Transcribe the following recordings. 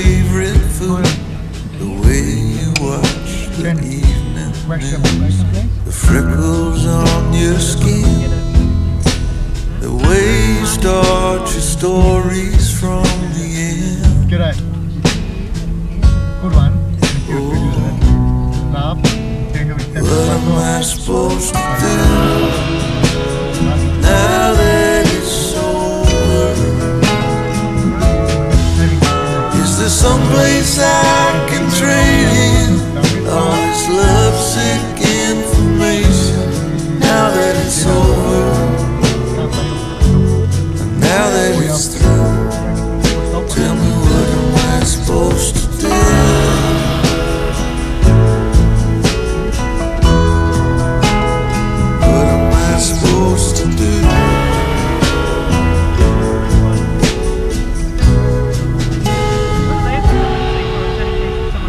favorite food, the way you watch the evening news, the freckles on your skin, the way you start your stories from the end. G'day. Good one. Love. What am I supposed to do now that it's over? Is there someplace I can trade in all this lovesick information now that it's over? And now that it's through, tell me what am I supposed to do? Supposed to do?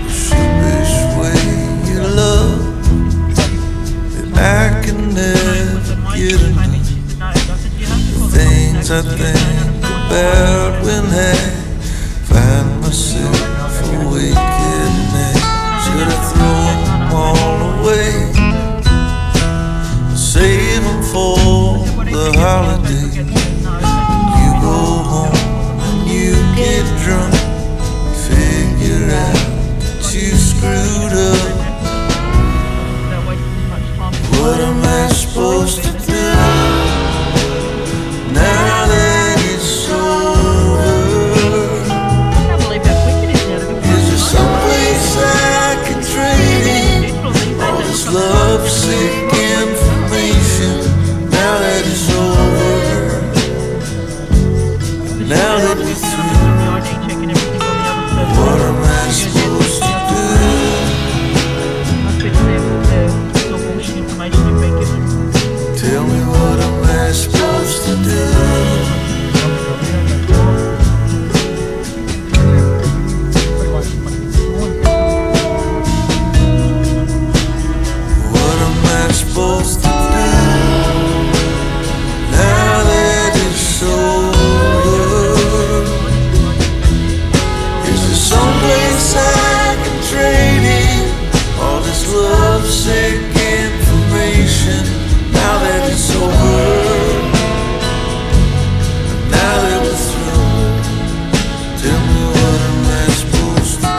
Sheepish way you love that I can never get enough. The things I think about when I find myself awake at night. Should I throw them all away? Save them for the holiday. You go home and you get drunk, figure out that you screwed up. What am I supposed to do now that it's over? Is there someplace I can trade in all this lovesick information now that it's over? Now that we're through, what am I supposed to do? Tell me what am I supposed to do? What am I supposed to do now that it's over? Is there someplace I can trade in all this lovesick information now that it's over? Now that we're through, tell me what am I supposed to do?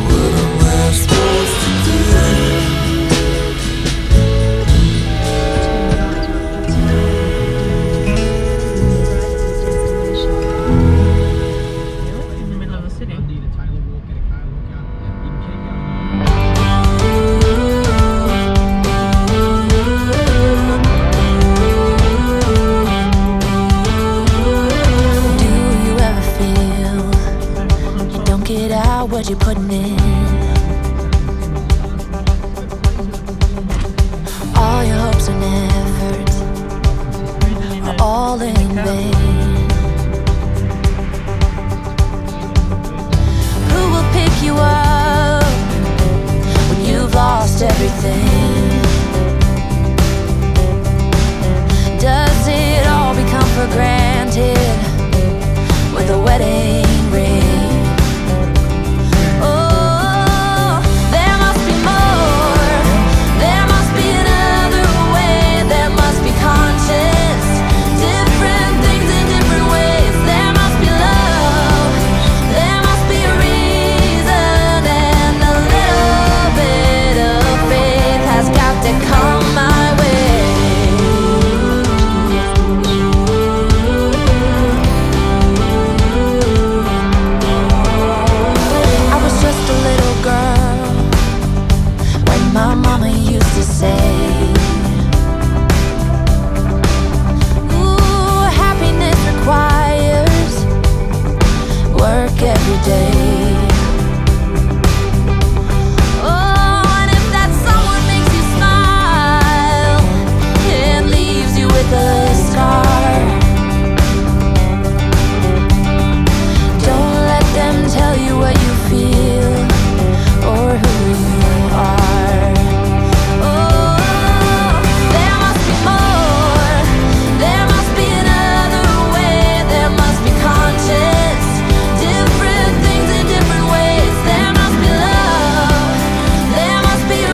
What am I supposed to do? In the middle of the city. Do you ever feel you don't get out what you're putting in? All your hopes and efforts are all in vain. Who will pick you up when you've lost everything? Does it all become for granted with a wedding?